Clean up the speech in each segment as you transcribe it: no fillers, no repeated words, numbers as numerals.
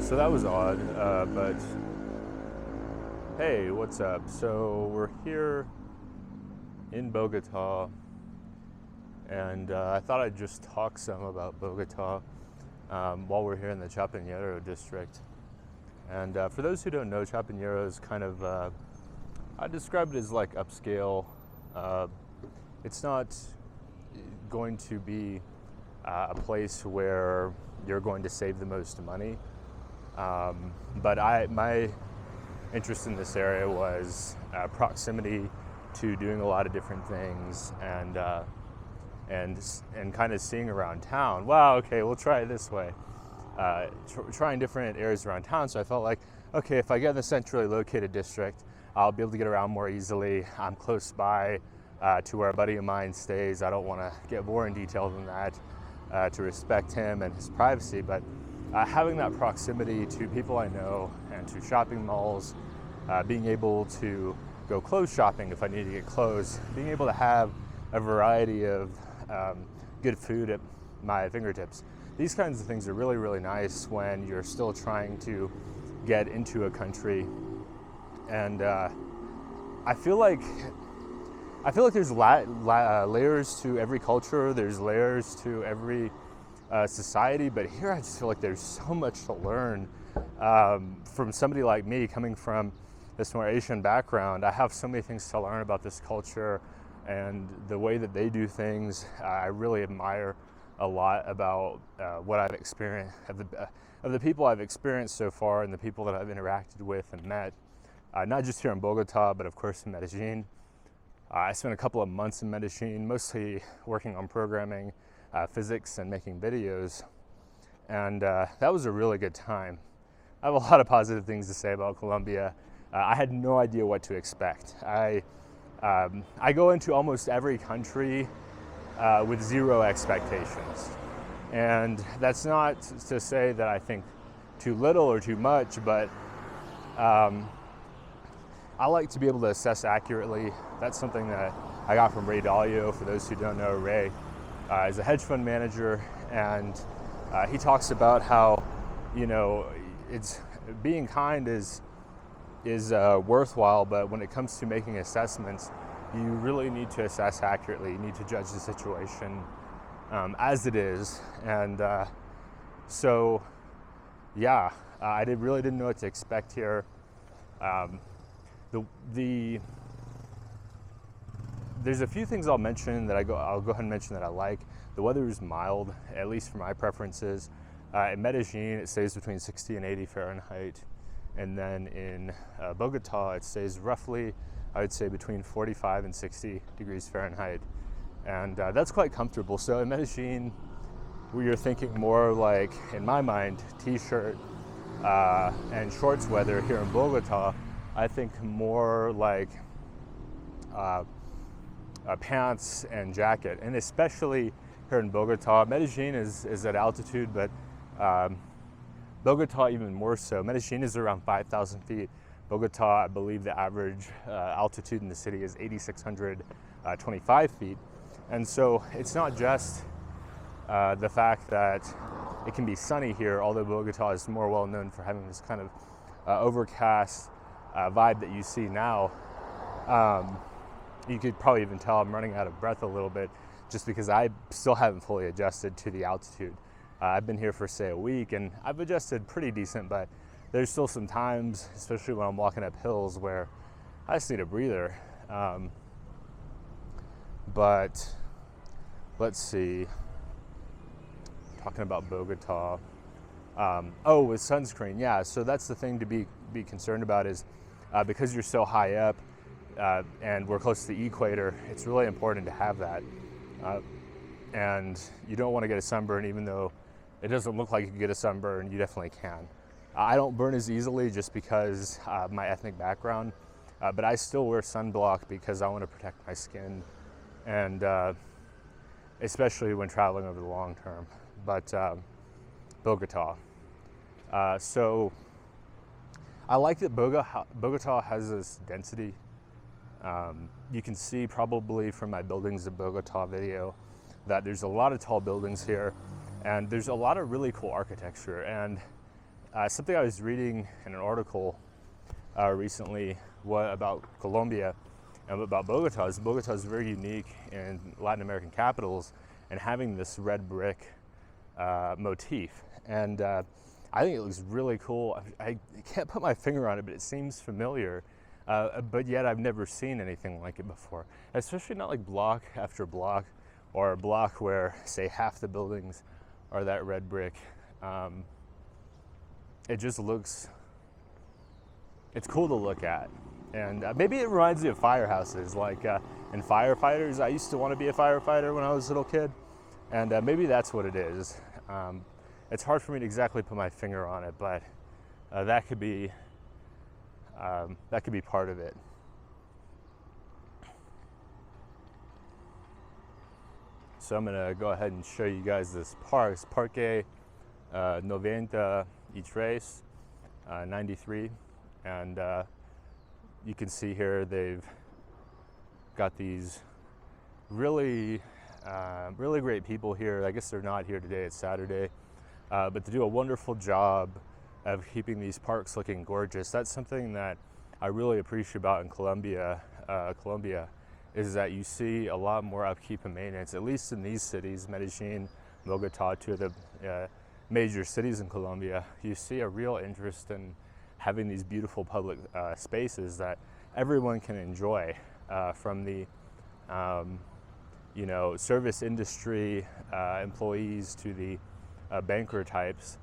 So that was odd, but hey, what's up? So we're here in Bogota, and I thought I'd just talk some about Bogota while we're here in the Chapinero district. And for those who don't know, Chapinero is kind of, I describe it as like upscale. It's not going to be a place where you're going to save the most money. But my interest in this area was proximity to doing a lot of different things and kind of seeing around town. Wow, okay, we'll try it this way. Trying different areas around town. So I felt like, okay, if I get in the centrally located district, I'll be able to get around more easily. I'm close by to where a buddy of mine stays. I don't want to get more in detail than that to respect him and his privacy, but having that proximity to people I know and to shopping malls, being able to go clothes shopping if I need to get clothes, being able to have a variety of good food at my fingertips. These kinds of things are really, really nice when you're still trying to get into a country. And I feel like there's layers to every culture. There's layers to every society, but here I just feel like there's so much to learn from somebody like me coming from this more Asian background. I have so many things to learn about this culture and the way that they do things. I really admire a lot about what I've experienced, of the people I've experienced so far and the people that I've interacted with and met, not just here in Bogota, but of course in Medellin. I spent a couple of months in Medellin, mostly working on programming, physics, and making videos, and that was a really good time. I have a lot of positive things to say about Colombia. I had no idea what to expect. I go into almost every country with zero expectations, and that's not to say that I think too little or too much, but I like to be able to assess accurately. That's something that I got from Ray Dalio. For those who don't know, Ray is a hedge fund manager, and he talks about how, you know, it's being kind is worthwhile, but when it comes to making assessments, you really need to assess accurately. You need to judge the situation as it is, and so yeah, I really didn't know what to expect here. There's a few things I'll mention that I'll go ahead and mention that I like. The weather is mild, at least for my preferences. In Medellin, it stays between 60 and 80 Fahrenheit. And then in Bogota, it stays roughly, I would say, between 45 and 60 degrees Fahrenheit. And that's quite comfortable. So in Medellin, you're thinking more like, in my mind, t-shirt and shorts weather. Here in Bogota, I think more like pants and jacket, and especially here in Bogota. Medellin is at altitude, but Bogota even more so. Medellin is around 5,000 feet. Bogota, I believe the average altitude in the city is 8,625 feet. And so it's not just the fact that it can be sunny here, although Bogota is more well known for having this kind of overcast vibe that you see now. You could probably even tell I'm running out of breath a little bit just because I still haven't fully adjusted to the altitude. I've been here for, say, a week, and I've adjusted pretty decent, but there's still some times, especially when I'm walking up hills, where I just need a breather. But let's see, talking about Bogota. With sunscreen, yeah, so that's the thing to be concerned about is because you're so high up and we're close to the equator, it's really important to have that. And you don't want to get a sunburn, even though it doesn't look like you can get a sunburn, you definitely can. I don't burn as easily just because of my ethnic background, but I still wear sunblock because I want to protect my skin, and especially when traveling over the long term. But Bogota. So I like that Bogota has this density. You can see probably from my Buildings of Bogota video that there's a lot of tall buildings here, and there's a lot of really cool architecture. And something I was reading in an article recently about Colombia and about Bogota is very unique in Latin American capitals and having this red brick motif. And I think it looks really cool. I can't put my finger on it, but it seems familiar. But yet I've never seen anything like it before, especially not like block after block or a block where, say, half the buildings are that red brick. It just looks, it's cool to look at. And maybe it reminds me of firehouses, like in firefighters. I used to want to be a firefighter when I was a little kid, and maybe that's what it is. It's hard for me to exactly put my finger on it, but that could be part of it. So I'm gonna go ahead and show you guys this park. It's Parque 93, 93, and you can see here they've got these really great people here. I guess they're not here today, it's Saturday, but to do a wonderful job of keeping these parks looking gorgeous. That's something that I really appreciate about in Colombia, is that you see a lot more upkeep and maintenance, at least in these cities, Medellin, Bogota, two of the major cities in Colombia. You see a real interest in having these beautiful public spaces that everyone can enjoy, from the service industry employees to the banker types.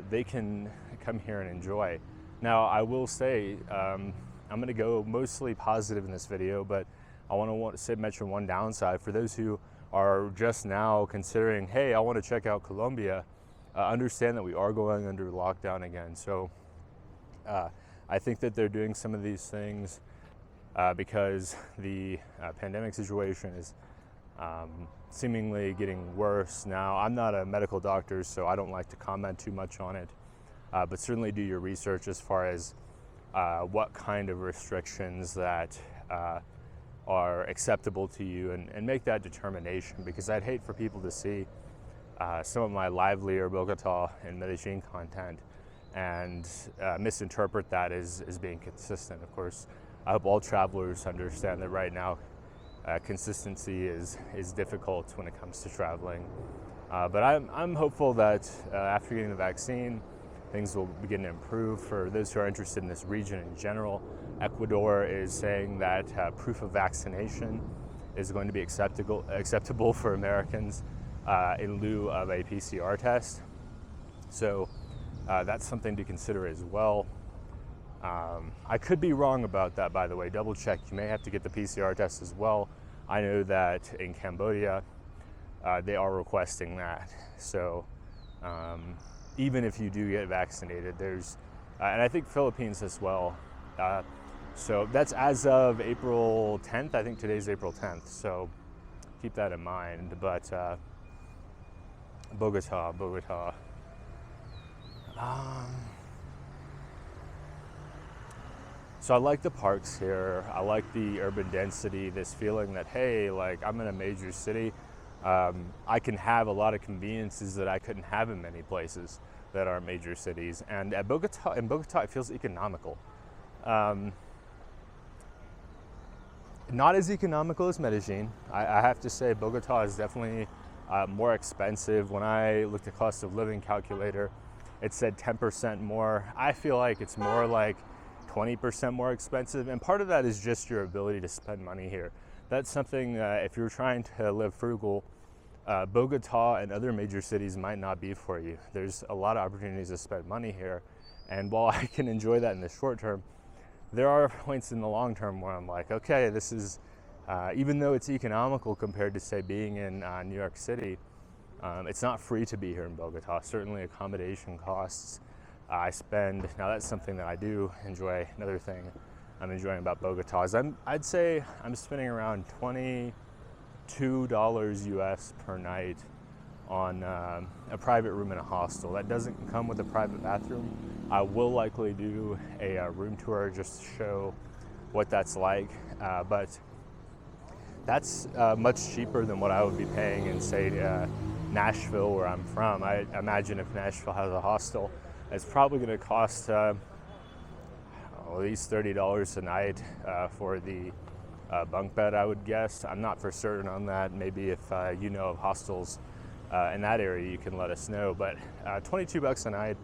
They can come here and enjoy. Now, I will say, I'm going to go mostly positive in this video, but I want to mention one downside. For those who are just now considering, hey, I want to check out Colombia, understand that we are going under lockdown again. So I think that they're doing some of these things because the pandemic situation is seemingly getting worse now. I'm not a medical doctor, so I don't like to comment too much on it, but certainly do your research as far as what kind of restrictions that are acceptable to you, and make that determination, because I'd hate for people to see some of my livelier Bogota and Medellin content and misinterpret that as being consistent. Of course, I hope all travelers understand that right now consistency is difficult when it comes to traveling. But I'm hopeful that after getting the vaccine, things will begin to improve. For those who are interested in this region in general, Ecuador is saying that proof of vaccination is going to be acceptable for Americans in lieu of a PCR test. So that's something to consider as well. I could be wrong about that, by the way. Double check. You may have to get the PCR test as well. I know that in Cambodia, they are requesting that. So even if you do get vaccinated, there's, and I think Philippines as well. So that's as of April 10th. I think today's April 10th. So keep that in mind. But Bogota. So I like the parks here. I like the urban density, this feeling that, hey, like I'm in a major city. I can have a lot of conveniences that I couldn't have in many places that are major cities. And in Bogota, it feels economical. Not as economical as Medellin. I have to say Bogota is definitely more expensive. When I looked at cost of living calculator, it said 10% more. I feel like it's more like 20% more expensive, and part of that is just your ability to spend money here. That's something, if you're trying to live frugal, Bogota and other major cities might not be for you. There's a lot of opportunities to spend money here, and while I can enjoy that in the short term, there are points in the long term where I'm like, okay, this is, even though it's economical compared to, say, being in New York City, it's not free to be here in Bogota. Certainly accommodation costs. I spend, now that's something that I do enjoy. Another thing I'm enjoying about Bogota is I'd say I'm spending around $22 US per night on a private room in a hostel. That doesn't come with a private bathroom. I will likely do a room tour just to show what that's like, but that's much cheaper than what I would be paying in, say, Nashville, where I'm from. I imagine if Nashville has a hostel, It's probably going to cost at least $30 a night for the bunk bed, I would guess. I'm not for certain on that. Maybe if you know of hostels in that area, you can let us know. But 22 bucks a night,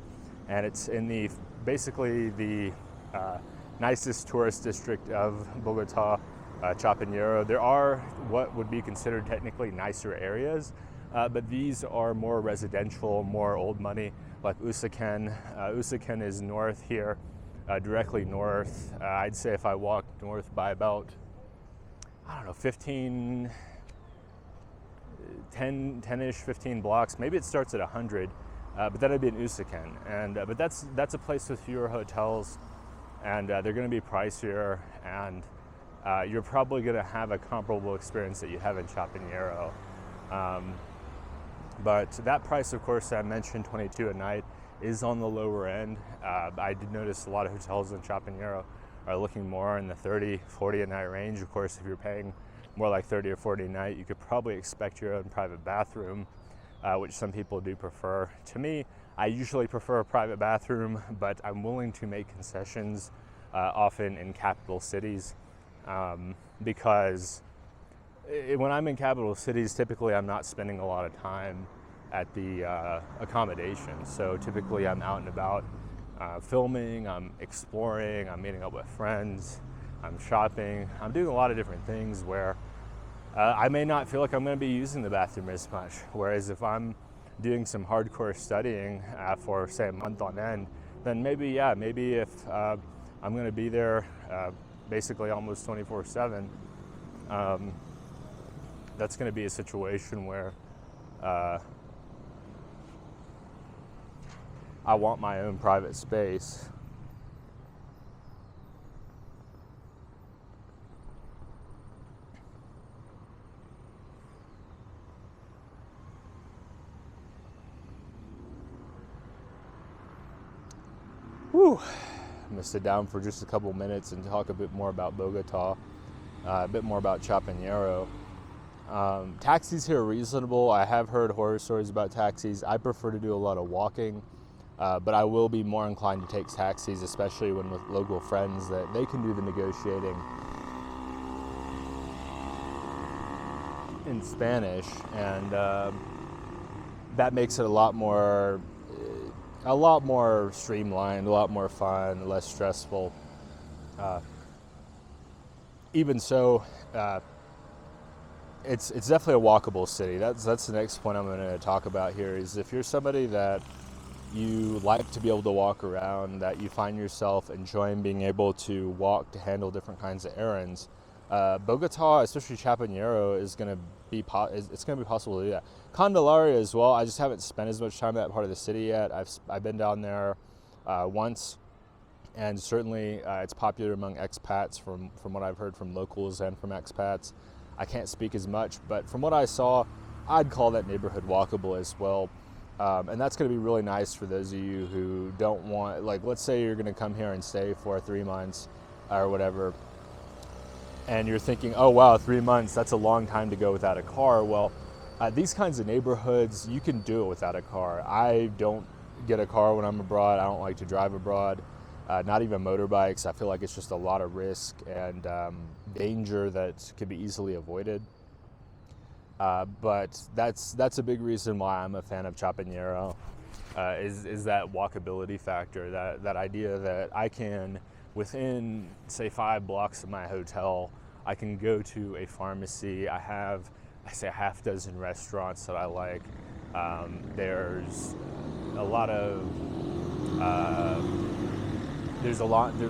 and it's in the basically the nicest tourist district of Bogota, Chapinero. There are what would be considered technically nicer areas, but these are more residential, more old money, like Usaquén. Usaquén is north here, directly north. I'd say if I walked north by about, I don't know, 10-ish, 15 blocks. Maybe it starts at 100, but that'd be in Usaquén. And but that's a place with fewer hotels, and they're going to be pricier, and you're probably going to have a comparable experience that you have in Chapinero. But that price, of course, I mentioned 22 a night, is on the lower end. I did notice a lot of hotels in Chapinero are looking more in the 30, 40 a night range. Of course, if you're paying more like 30 or 40 a night, you could probably expect your own private bathroom, which some people do prefer. To me, I usually prefer a private bathroom, but I'm willing to make concessions often in capital cities because when I'm in capital cities, typically I'm not spending a lot of time at the accommodation. So typically I'm out and about filming, I'm exploring, I'm meeting up with friends, I'm shopping, I'm doing a lot of different things where I may not feel like I'm going to be using the bathroom as much. Whereas if I'm doing some hardcore studying for, say, a month on end, then maybe if I'm going to be there basically almost 24/7, that's going to be a situation where I want my own private space. Whew. I'm going to sit down for just a couple minutes and talk a bit more about Bogota, a bit more about Chapinero. Taxis here are reasonable. I have heard horror stories about taxis. I prefer to do a lot of walking, but I will be more inclined to take taxis, especially when with local friends, that they can do the negotiating in Spanish, and that makes it a lot more streamlined, a lot more fun, less stressful. Even so, it's definitely a walkable city. That's the next point I'm going to talk about here. Is if you're somebody that you like to be able to walk around, that you find yourself enjoying being able to walk to handle different kinds of errands, Bogota, especially Chapinero, is going to be possible to do that. Candelaria as well. I just haven't spent as much time in that part of the city yet. I've been down there once, and certainly it's popular among expats from what I've heard from locals and from expats. I can't speak as much, but from what I saw, I'd call that neighborhood walkable as well. And that's going to be really nice for those of you who don't want, like, let's say you're going to come here and stay for 3 months or whatever, and you're thinking, oh wow, 3 months, that's a long time to go without a car. Well, these kinds of neighborhoods, you can do it without a car. I don't get a car when I'm abroad. I don't like to drive abroad, not even motorbikes. I feel like it's just a lot of risk and danger that could be easily avoided. But that's a big reason why I'm a fan of Chapinero, is that walkability factor, that idea that I can, within, say, 5 blocks of my hotel, I can go to a pharmacy. I have, say, a half dozen restaurants that I like. There's a lot of, there's laundry.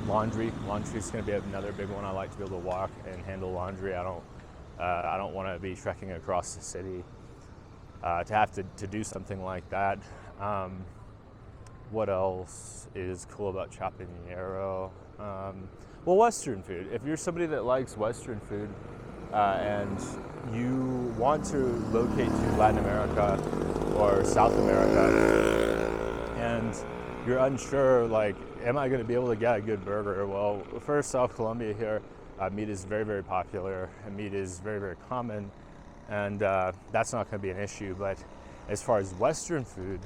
Laundry is going to be another big one. I like to be able to walk and handle laundry. I don't want to be trekking across the city to have to do something like that. What else is cool about Chapinero? Well, Western food. If you're somebody that likes Western food and you want to locate to Latin America or South America and you're unsure, like, am I going to be able to get a good burger? Well, first off, Colombia here, meat is very, very popular, and meat is very, very common, and that's not going to be an issue. But as far as Western food,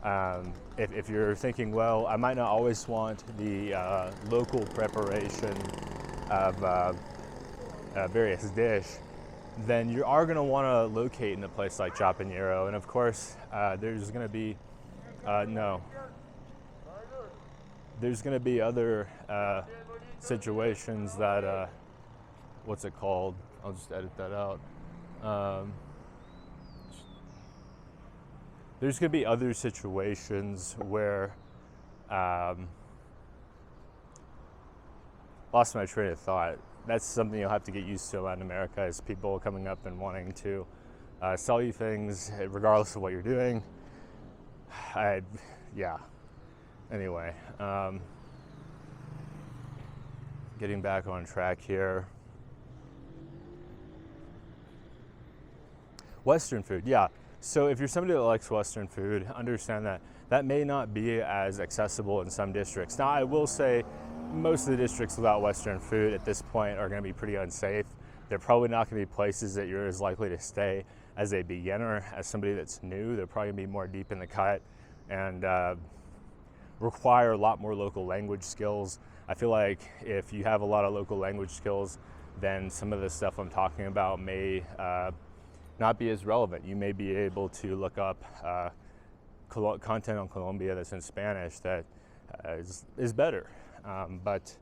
If you're thinking, well, I might not always want the local preparation of a various dish, then you are going to want to locate in a place like Chapinero. And of course, there's going to be there's going to be other situations that what's it called? I'll just edit that out. There's going to be other situations where lost my train of thought. That's something you'll have to get used to in Latin America, is people coming up and wanting to sell you things regardless of what you're doing. Yeah. Anyway, getting back on track here. Western food, yeah. So if you're somebody that likes Western food, understand that that may not be as accessible in some districts. Now, I will say most of the districts without Western food at this point are going to be pretty unsafe. They're probably not going to be places that you're as likely to stay as a beginner, as somebody that's new. They're probably going to be more deep in the cut and require a lot more local language skills. I feel like if you have a lot of local language skills, then some of the stuff I'm talking about may not be as relevant. You may be able to look up content on Colombia that's in Spanish that is better. But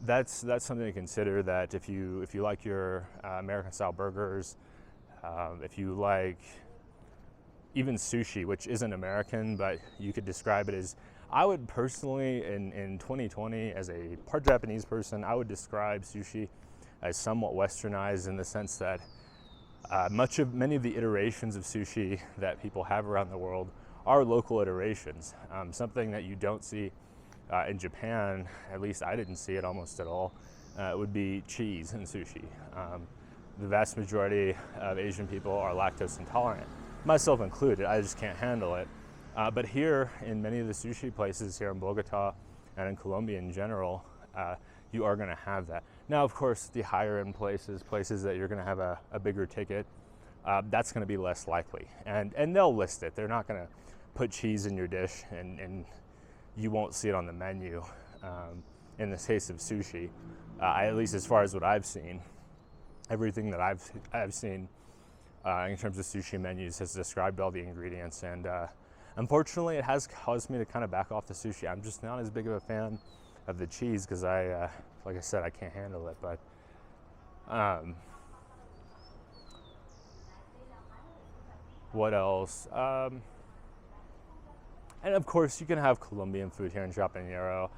that's something to consider, that if you like your American style burgers, if you like even sushi, which isn't American, but you could describe it as, I would personally, in 2020, as a part Japanese person, I would describe sushi as somewhat westernized, in the sense that many of the iterations of sushi that people have around the world are local iterations. Something that you don't see in Japan, at least I didn't see it almost at all, would be cheese in sushi. The vast majority of Asian people are lactose intolerant, myself included. I just can't handle it. But here, in many of the sushi places here in Bogota and in Colombia in general, you are going to have that. Now, of course, the higher end places that you're going to have a bigger ticket, that's going to be less likely. And they'll list it. They're not going to put cheese in your dish and you won't see it on the menu. In the case of sushi, at least as far as what I've seen, everything that I've seen in terms of sushi menus has described all the ingredients, and unfortunately it has caused me to kind of back off the sushi. I'm just not as big of a fan of the cheese because like I said, I can't handle it. But what else? And of course, you can have Colombian food here in Chapinero.